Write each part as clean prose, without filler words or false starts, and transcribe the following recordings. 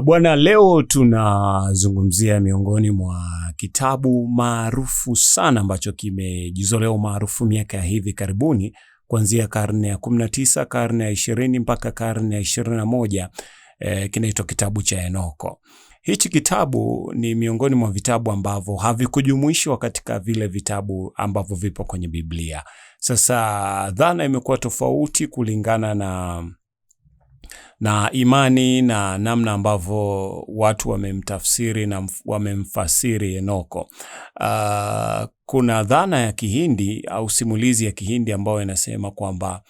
Bwana, leo tunazungumzia miongoni mwa kitabu maarufu sana ambacho kimejizolea umaarufu miaka ya hivi karibuni, kuanzia karne ya 19, karne ya 20 mpaka karne ya 21. Kinaitwa kitabu cha Henoko. Hichi kitabu ni miongoni mwa vitabu ambavyo havikujumuishwa katika vile vitabu ambavyo vipo kwenye Biblia. Sasa dhana imekuwa tofauti kulingana na imani na namna ambavyo watu wamemtafsiri na wamemfasiri Henoko. Kuna dhana ya Kihindi au simulizi ya Kihindi ambayo inasema kwamba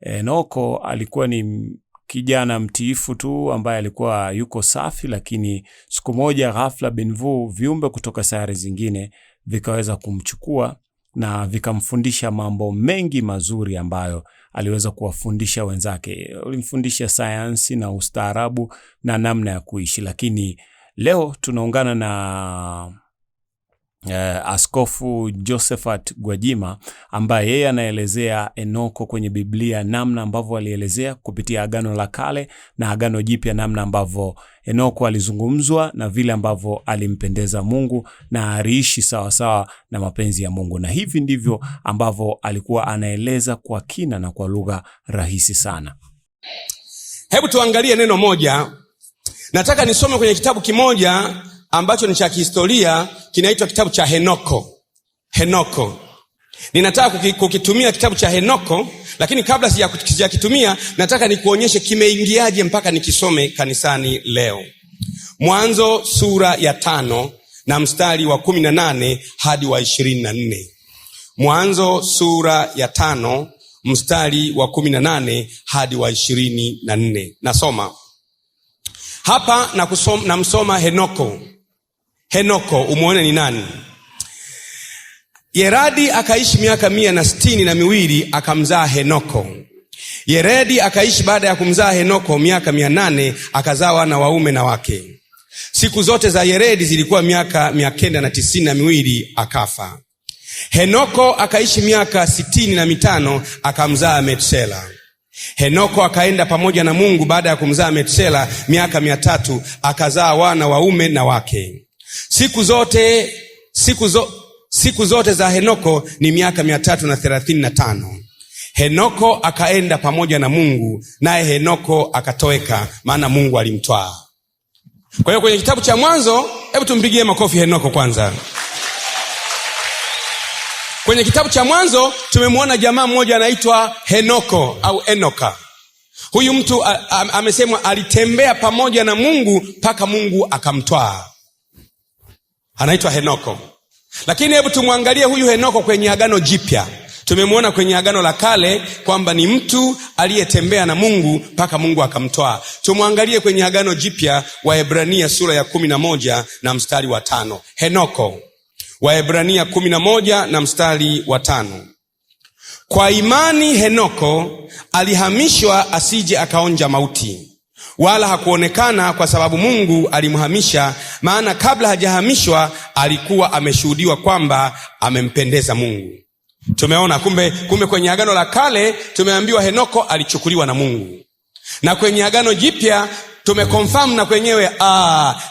Henoko alikuwa ni kijana mtiifu tu ambaye alikuwa yuko safi, lakini siku moja ghafla binvu viumbe kutoka sayari zingine vikaweza kumchukua na vikamfundisha mambo mengi mazuri ambayo aliweza kuwafundisha wenzake. Alimfundisha sayansi na ustaarabu na namna ya kuishi. Lakini leo tunaungana na Askofu Josephat Gwajima ambaye yeye anaelezea Henoko kwenye Biblia, namna ambavyo alielezea kupitia Agano la Kale na Agano Jipya, namna ambavyo Henoko alizungumzwa na vile ambavyo alimpendeza Mungu na aliishi sawa sawa na mapenzi ya Mungu. Na hivi ndivyo ambavyo alikuwa anaeleza kwa kina na kwa lugha rahisi sana. Hebu tuangalie neno moja. Nataka nisome kwenye kitabu kimoja ambacho ni cha kihistoria, kinaitwa kitabu cha Henoko. Henoko. Ninataka kukitumia kitabu cha Henoko, lakini kabla sijakitumia nataka nikuonyeshe kimeingiaje mpaka nikisome kanisani leo. Mwanzo sura ya 5 na mstari wa 18 hadi wa 24. Mwanzo sura ya 5 mstari wa 18 hadi wa 24. Nasoma hapa na msoma Henoko. Henoko umuone ni nani? Yeredi akaishi miaka 162 akamzaa Henoko. Yeredi akaishi baada ya kumzaa Henoko miaka 800 akazaa wana waume na wake. Siku zote za Yeredi zilikuwa miaka 992 akafa. Henoko akaishi miaka 65 akamzaa Metusela. Henoko akaenda pamoja na Mungu baada ya kumzaa Metusela miaka 300 akazaa wana waume na wake. Siku zote za Henoko ni miaka 335. Henoko akaenda pamoja na Mungu, naye Henoko akatoweka, maana Mungu alimtwaa. Kwa hiyo kwenye kitabu cha Mwanzo, hebu tumpigie makofi Henoko kwanza. Kwenye kitabu cha Mwanzo tumemwona jamaa mmoja anaitwa Henoko au Enoka. Huyu mtu amesemwa alitembea pamoja na Mungu mpaka Mungu akamtwaa. Anaitwa Henoko. Lakini hebu tumwangalie huyu Henoko kwenye Agano Jipya. Tumemwona kwenye Agano la Kale kwamba ni mtu aliyetembea na Mungu mpaka Mungu akamtwaa. Tumwangalie kwenye Agano Jipya, Waebrania sura ya 11 na mstari wa 5. Henoko. Waebrania 11 na mstari wa 5. Kwa imani Henoko alihamishwa asije akaonja mauti, wala hakuonekana kwa sababu Mungu alimhamisha, maana kabla hajahamishwa alikuwa ameshuhudiwa kwamba amempendeza Mungu. Tumeona kumbe kwenye Agano la Kale tumeambiwa Henoko alichukuliwa na Mungu. Na kwenye Agano Jipya tumeconfirm na kwenyewe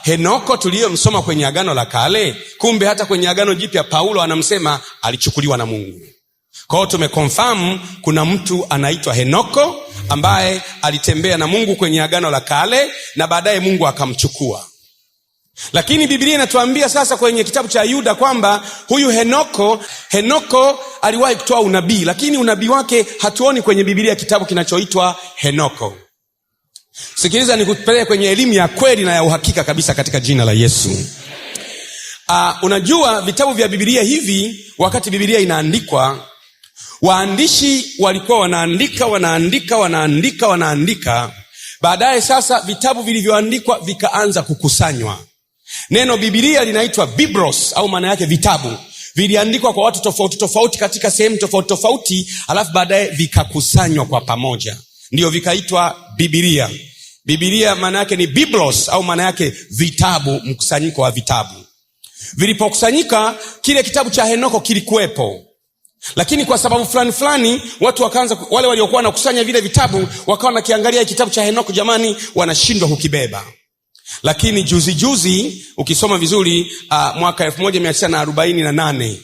Henoko tuliyomsoma kwenye Agano la Kale, kumbe hata kwenye Agano Jipya Paulo anamsema alichukuliwa na Mungu. Kwa hiyo tumeconfirm kuna mtu anaitwa Henoko ambaye alitembea na Mungu kwenye Agano la Kale na baadaye Mungu akamchukua. Lakini Biblia inatuambia sasa kwenye kitabu cha Yuda kwamba huyu Henoko aliwahi kutoa unabii, lakini unabii wake hatuoni kwenye Biblia kitabu kinachoitwa Henoko. Sikiliza nikupeleke kwenye elimu ya kweli na ya uhakika kabisa katika jina la Yesu. Unajua vitabu vya Biblia hivi, wakati Biblia inaandikwa, waandishi walikuwa wanaandika. Baadaye sasa vitabu vilivyoandikwa vikaanza kukusanywa. Neno Biblia linaitwa Biblos au maana yake vitabu. Viliandikwa kwa watu tofauti tofauti katika sehemu tofauti tofauti, alafu baadaye vikakusanywa kwa pamoja, ndio vikaitwa Biblia. Biblia maana yake ni Biblos au maana yake vitabu, mkusanyiko wa vitabu. Vilipokusanyika, kile kitabu cha Henoko kilikuwepo. Lakini kwa sababu fulani watu wakaanza, wale waliokuwa wanakusanya vile vitabu wakawa nakiangalia kitabu cha Henoko, jamani, wanashindwa kukibeba. Lakini juzi ukisoma vizuri mwaka 1948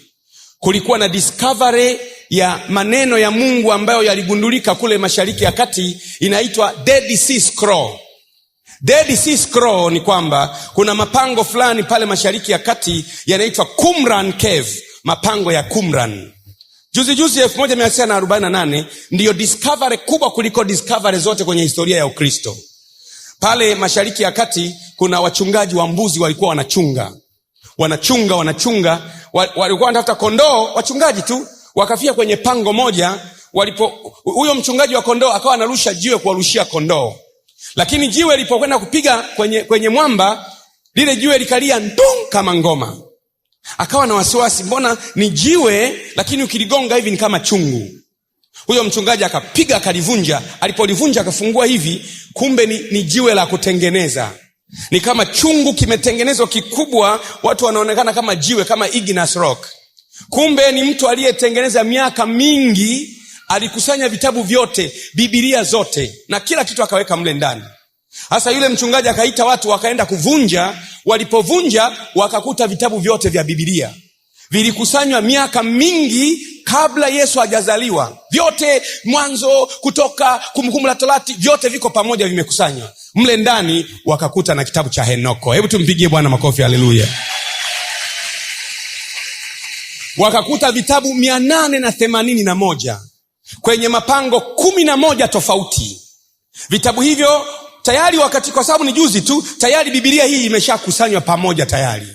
kulikuwa na discovery ya maneno ya Mungu ambayo yaligundulika kule Mashariki ya Kati, inaitwa Dead Sea Scroll. Dead Sea Scroll ni kwamba kuna mapango fulani pale Mashariki ya Kati yanaitwa Qumran Cave, mapango ya Qumran. Juzi 1948 ndiyo discovery kubwa kuliko discovery zote kwenye historia ya Ukristo. Pale Mashariki ya Kati kuna wachungaji wa mbuzi walikuwa wanachunga. Walikuwa wanatafuta kondoo, wachungaji tu, wakafia kwenye pango moja. Huyo mchungaji wa kondoo akawa anarusha jiwe kuwarushia kondoo. Lakini jiwe lilipokwenda kupiga kwenye mwamba, lile jiwe likalia ndung kama ngoma. Akawa na wasiwasi, mbona ni jiwe lakini ukiligonga hivi ni kama chungu. Huyo mchungaji akapiga akalivunja. Alipolivunja akafungua hivi, kumbe ni jiwe la kutengeneza. Ni kama chungu kimetengenezwa kikubwa, watu wanaonekana kama jiwe, kama Igneous Rock. Kumbe ni mtu aliyetengeneza miaka mingi, alikusanya vitabu vyote, Biblia zote na kila kitu akaweka mle ndani. Hasa yule mchungaji akaita watu wakaenda kuvunja. Walipovunja wakakuta vitabu vyote vya Biblia vilikusanywa miaka mingi kabla Yesu hajazaliwa. Vyote, Mwanzo, Kutoka, Kumbukumbu la Torati, vyote viko pamoja, vimekusanywa mle ndani. Wakakuta na kitabu cha Henoko. Hebu tumpigie Bwana makofi, haleluya. Wakakuta vitabu 881 kwenye mapango 11 tofauti. Vitabu hivyo tayari kwa sababu ni juzi tu, tayari Biblia hii imeshakusanywa pamoja tayari.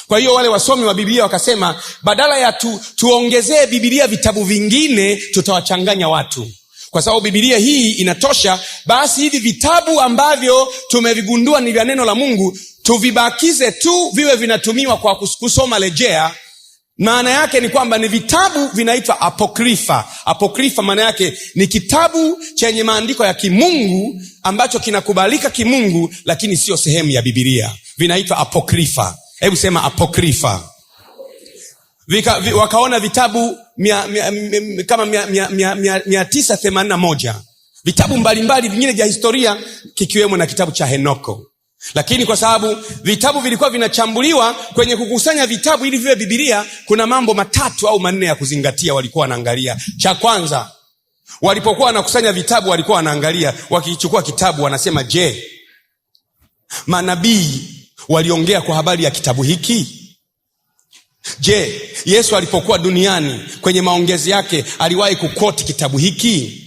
Kwa hiyo wale wasomi wa Biblia wakasema, badala ya tuongezee Biblia vitabu vingine, tutawachanganya watu. Kwa sababu Biblia hii inatosha, basi hivi vitabu ambavyo tumevigundua ni vya neno la Mungu, tuvibakize tu viwe vinatumiwa kwa kusoma rejea. Maana yake ni kwamba ni vitabu vinaitwa apokrifa. Apokrifa maana yake ni kitabu chenye maandiko ya kimungu ambacho kinakubalika kimungu, lakini sio sehemu ya Biblia. Vinaitwa apokrifa. Hebu sema apokrifa. Wakaona vitabu kama 981 vitabu mbalimbali vingine vya historia, kikiwemo na kitabu cha Henoko. Lakini kwa sababu vitabu vilikuwa vinachambuliwa kwenye kukusanya vitabu ili viwe Biblia, kuna mambo 3 au 4 ya kuzingatia walikuwa wanaangalia. Cha kwanza, walipokuwa wanakusanya vitabu walikuwa wanaangalia, wakichukua kitabu wanasema, je, manabii waliongea kwa habari ya kitabu hiki? Je, Yesu alipokuwa duniani kwenye maongezi yake aliwahi kukoti kitabu hiki?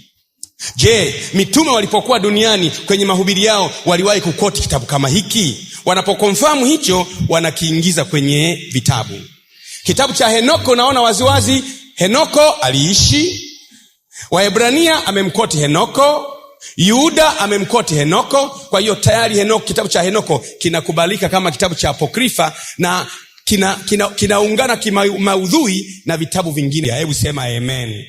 Je, mitume walipokuwa duniani kwenye mahubiri yao waliwahi kukoti kitabu kama hiki? Wanapokonfamu hicho, wanakiingiza kwenye vitabu. Kitabu cha Henoko, naona waziwazi Henoko aliishi. Waebrania amemkoti Henoko, Yuda amemkoti Henoko. Kwa hiyo tayari kitabu cha Henoko kinakubalika kama kitabu cha apokrifa na kinaungana kimaudhui na vitabu vingine. Hebu sema amen.